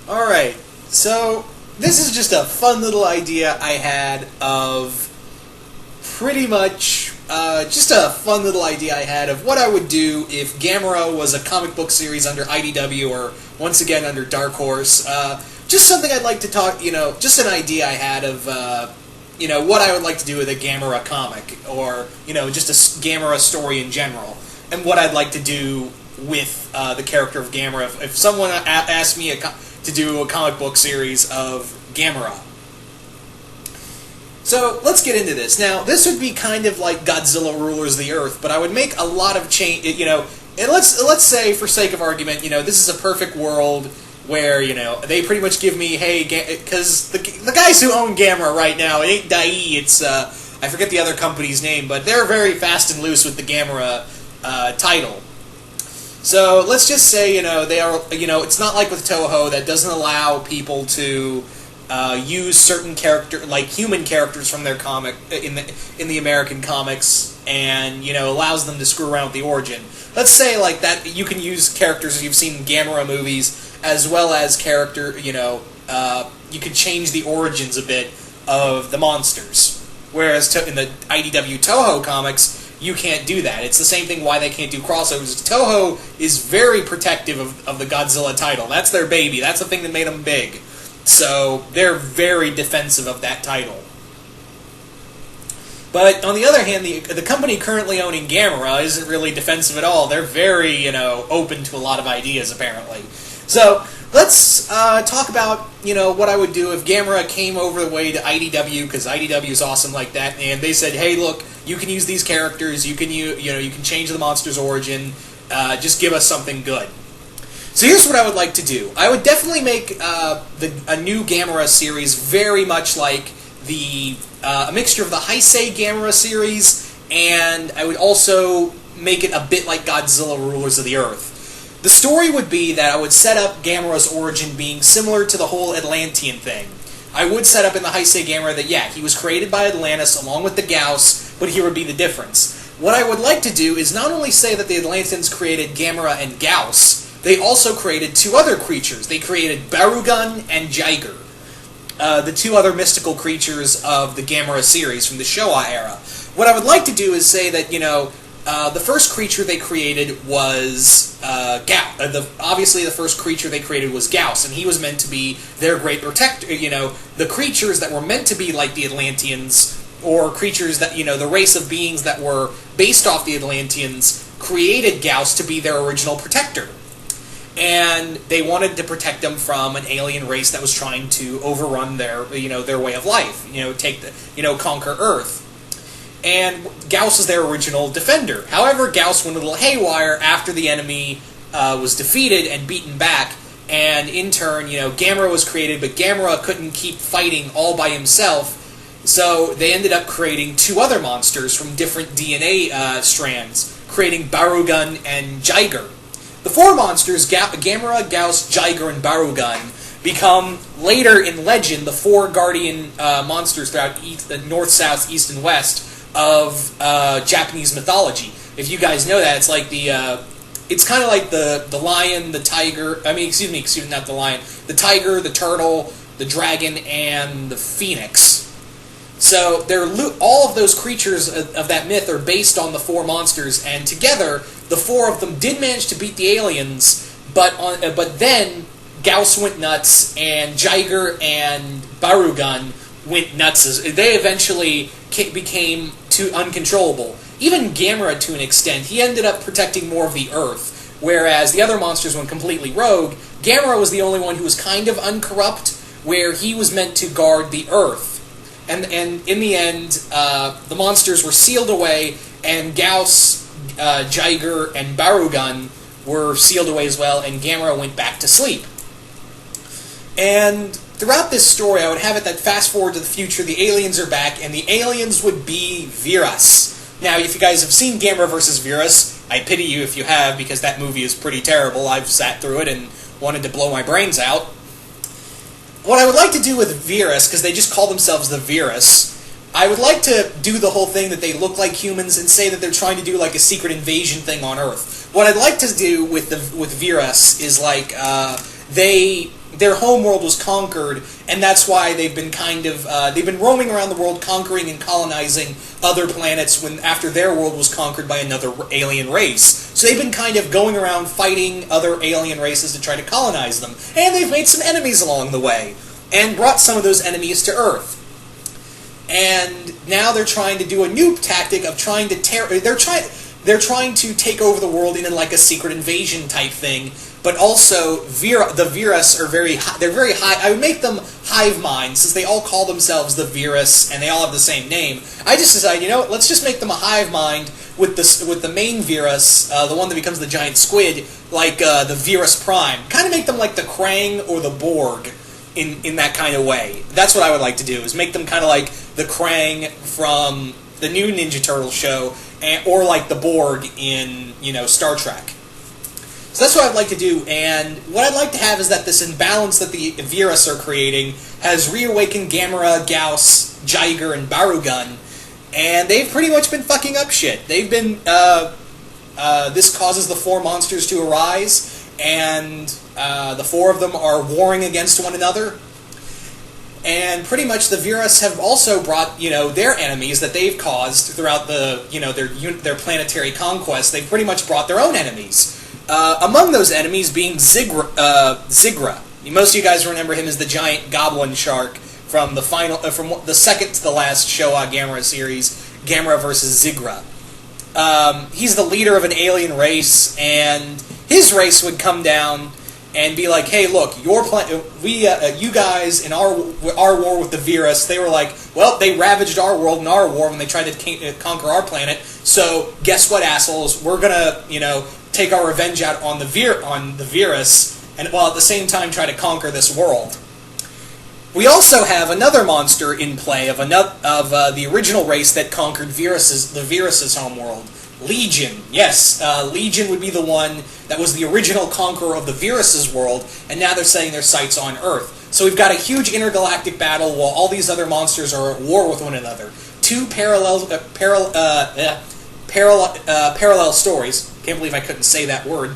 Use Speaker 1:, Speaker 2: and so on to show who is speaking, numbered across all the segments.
Speaker 1: Alright, so this is just a fun little idea I had of pretty much, just a fun little idea I had of what I would do if Gamera was a comic book series under IDW or, once again, under Dark Horse. Just something I'd like to talk, just an idea I had of, what I would like to do with a Gamera comic, or, just a Gamera story in general, and what I'd like to do with the character of Gamera. If someone asked me to do a comic book series of Gamera. So, let's get into this. Now, this would be kind of like Godzilla Rulers the Earth, but I would make a lot of change, and let's say, for sake of argument, this is a perfect world where, they pretty much give me, hey, because the guys who own Gamera right now, it ain't Dai, it's, I forget the other company's name, but they're very fast and loose with the Gamera title. So, let's just say, they are, it's not like with Toho that doesn't allow people to use certain human characters from their comic, in the American comics, and, allows them to screw around with the origin. Let's say, like, that you can use characters you've seen in Gamera movies, as well as you can change the origins a bit of the monsters. Whereas in the IDW Toho comics, you can't do that. It's the same thing why they can't do crossovers. Toho is very protective of the Godzilla title. That's their baby. That's the thing that made them big. So they're very defensive of that title. But on the other hand, the company currently owning Gamera isn't really defensive at all. They're very, open to a lot of ideas, apparently. So let's talk about, what I would do if Gamera came over the way to IDW, because IDW is awesome like that, and they said, hey, look, you can use these characters, you can change the monster's origin, just give us something good. So here's what I would like to do. I would definitely make a new Gamera series very much like a mixture of the Heisei Gamera series, and I would also make it a bit like Godzilla Rulers of the Earth. The story would be that I would set up Gamera's origin being similar to the whole Atlantean thing. I would set up in the Heisei Gamera that, yeah, he was created by Atlantis along with the Gauss, but here would be the difference. What I would like to do is not only say that the Atlanteans created Gamera and Gauss, they also created two other creatures. They created Barugun and Jiger, the two other mystical creatures of the Gamera series from the Showa era. What I would like to do is say that, the first creature they created was Gauss. Obviously, the first creature they created was Gauss, and he was meant to be their great protector. The creatures that were meant to be like the Atlanteans, or creatures that, the race of beings that were based off the Atlanteans, created Gauss to be their original protector. And they wanted to protect them from an alien race that was trying to overrun their way of life, conquer Earth. And Gauss was their original defender. However, Gauss went a little haywire after the enemy was defeated and beaten back, and in turn, Gamera was created, but Gamera couldn't keep fighting all by himself, so they ended up creating two other monsters from different DNA strands, creating Barugun and Jiger. The four monsters, Gamera, Gauss, Jiger, and Barugun, become, later in legend, the four guardian monsters throughout North, South, East, and West of Japanese mythology. If you guys know that, it's like it's kind of like the lion, the tiger, not the lion, the tiger, the turtle, the dragon, and the phoenix. So all of those creatures of that myth are based on the four monsters, and together, the four of them did manage to beat the aliens, but then Gauss went nuts, and Jiger and Barugun went nuts. They eventually became too uncontrollable. Even Gamera, to an extent, he ended up protecting more of the Earth, whereas the other monsters went completely rogue. Gamera was the only one who was kind of uncorrupt, where he was meant to guard the Earth. And in the end, the monsters were sealed away, and Gauss, Jiger, and Barugun were sealed away as well, and Gamera went back to sleep. And throughout this story, I would have it that fast forward to the future, the aliens are back, and the aliens would be Virus. Now, if you guys have seen Gamera vs. Virus, I pity you if you have, because that movie is pretty terrible. I've sat through it and wanted to blow my brains out. What I would like to do with Virus, because they just call themselves the Virus, I would like to do the whole thing that they look like humans and say that they're trying to do like a secret invasion thing on Earth. What I'd like to do with Virus is like they their home world was conquered, and that's why they've been they've been roaming around the world, conquering and colonizing other planets after their world was conquered by another alien race. So they've been kind of going around fighting other alien races to try to colonize them, and they've made some enemies along the way, and brought some of those enemies to Earth. And now they're trying to do a new tactic of trying to they're trying to take over the world in like a secret invasion type thing, but also the Virus are they're very high. I would make them hive mind, since they all call themselves the Virus and they all have the same name. I just decided, you know what, let's just make them a hive mind with the main Virus, the one that becomes the giant squid, like the Virus Prime. Kind of make them like the Krang or the Borg in that kind of way. That's what I would like to do, is make them kind of like the Krang from the new Ninja Turtle show, or like the Borg in, Star Trek. So that's what I'd like to do, and what I'd like to have is that this imbalance that the Virus are creating has reawakened Gamera, Gauss, Jiger, and Barugun, and they've pretty much been fucking up shit. They've been, this causes the four monsters to arise, and the four of them are warring against one another. And pretty much the Virus have also brought, their enemies that they've caused throughout their planetary conquest. They've pretty much brought their own enemies. Among those enemies being Zigra. Most of you guys remember him as the giant goblin shark from the second to the last Showa Gamera series, Gamera vs. Zigra. He's the leader of an alien race, and his race would come down and be like, hey, look, you guys in our war with the Virus, they were like, well, they ravaged our world in our war when they tried to conquer our planet, so guess what, assholes, we're gonna, take our revenge out on the Virus, and while at the same time try to conquer this world. We also have another monster in play of the original race that conquered the Virus's homeworld, Legion. Yes, Legion would be the one that was the original conqueror of the Virus's world, and now they're setting their sights on Earth. So we've got a huge intergalactic battle while all these other monsters are at war with one another. Two parallel stories, can't believe I couldn't say that word,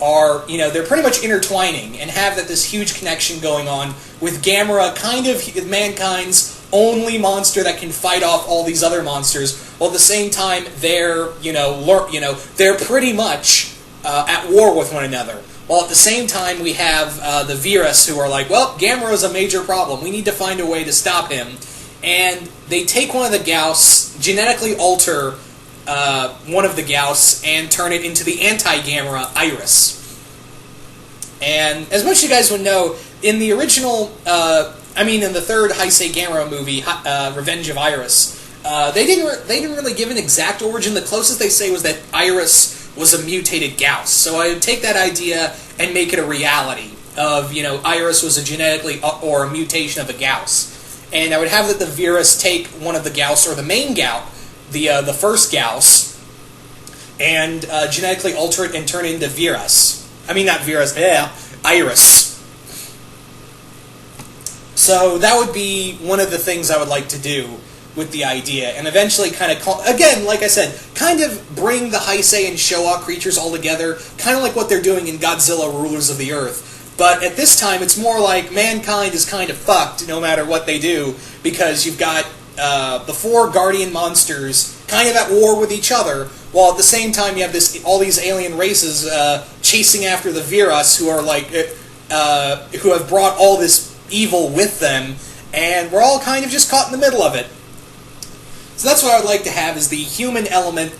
Speaker 1: are, they're pretty much intertwining and have this huge connection going on with Gamera, kind of mankind's only monster that can fight off all these other monsters, while at the same time they're, they're pretty much at war with one another. While at the same time we have the Virus who are like, well, Gamera's a major problem, we need to find a way to stop him. And they take one of the Gauss, genetically alter one of the Gauss, and turn it into the anti-Gamera Iris. And as much as you guys would know, in the original, in the third Heisei Gamera movie, Revenge of Iris, they didn't really give an exact origin. The closest they say was that Iris was a mutated Gauss. So I would take that idea and make it a reality of, Iris was a genetically or a mutation of a Gauss. And I would have that the Virus take one of the Gauss, or the main Gauss, the first Gauss, and genetically alter it and turn it into Virus. Iris. So that would be one of the things I would like to do with the idea, and eventually kind of, again, like I said, kind of bring the Heisei and Showa creatures all together, kind of like what they're doing in Godzilla Rulers of the Earth. But at this time, it's more like mankind is kind of fucked no matter what they do, because you've got the four guardian monsters kind of at war with each other, while at the same time you have all these alien races chasing after the Virus, who are like who have brought all this evil with them, and we're all kind of just caught in the middle of it. So that's what I would like to have, is the human element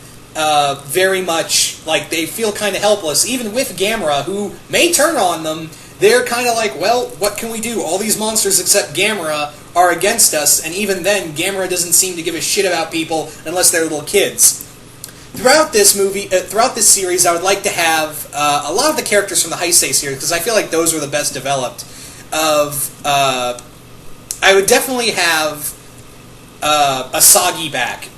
Speaker 1: very much like they feel kind of helpless, even with Gamera, who may turn on them. They're kind of like, well, what can we do? All these monsters except Gamera are against us, and even then, Gamera doesn't seem to give a shit about people unless they're little kids. Throughout this series, I would like to have a lot of the characters from the Heisei series, because I feel like those were the best developed. I would definitely have Asagi back,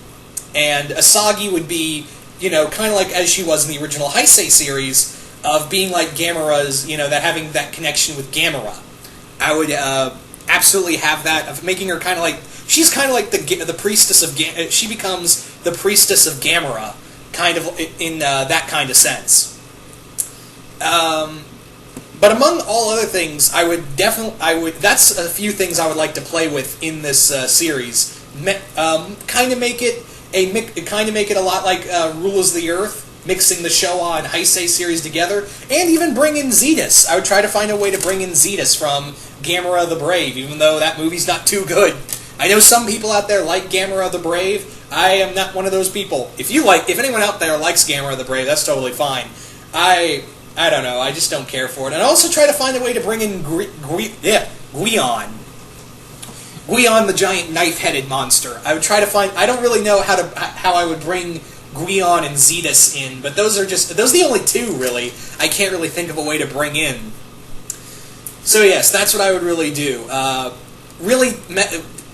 Speaker 1: and Asagi would be, kind of like as she was in the original Heisei series, of being like Gamera's, that having that connection with Gamera. I would absolutely have that, of making her kind of like, she's kind of like the priestess of she becomes the priestess of Gamera, kind of in that kind of sense. But among all other things, that's a few things I would like to play with in this series. Kind of make it a lot like Rulers of the Earth, mixing the Showa and Heisei series together, and even bring in Zetus. I would try to find a way to bring in Zetus from Gamera the Brave, even though that movie's not too good. I know some people out there like Gamera the Brave. I am not one of those people. If anyone out there likes Gamera the Brave, that's totally fine. I don't know. I just don't care for it. And I also try to find a way to bring in Guion. Guion, the giant knife-headed monster. I would try to find. I don't really know how I would bring Guion and Zetus in, but those are the only two really. I can't really think of a way to bring in. So yes, that's what I would really do.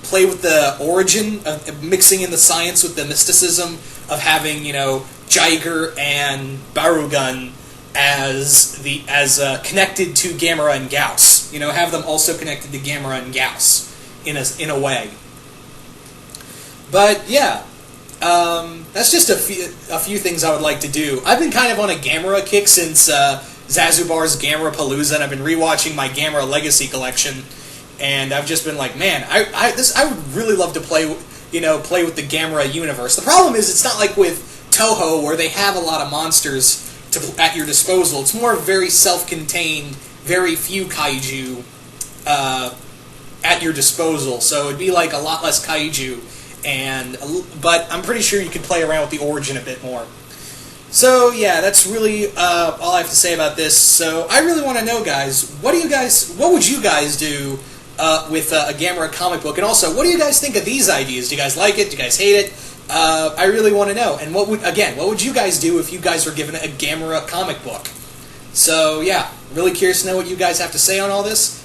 Speaker 1: Play with the origin of mixing in the science with the mysticism of having Jiger and Barugun as connected to Gamera and Gauss. Have them also connected to Gamera and Gauss in a way. But yeah, that's just a few things I would like to do. I've been kind of on a Gamera kick since Zazubar's Gamera Palooza, and I've been rewatching my Gamera Legacy collection, and I've just been like, man, I would really love to play with the Gamera universe. The problem is it's not like with Toho where they have a lot of monsters at your disposal. It's more very self-contained, very few kaiju at your disposal, so it'd be like a lot less kaiju, but I'm pretty sure you could play around with the origin a bit more. So yeah, that's really all I have to say about this. So I really want to know, guys, what would you guys do with a Gamera comic book? And also, what do you guys think of these ideas? Do you guys like it? Do you guys hate it? I really want to know. And what would you guys do if you guys were given a Gamera comic book? So yeah, really curious to know what you guys have to say on all this.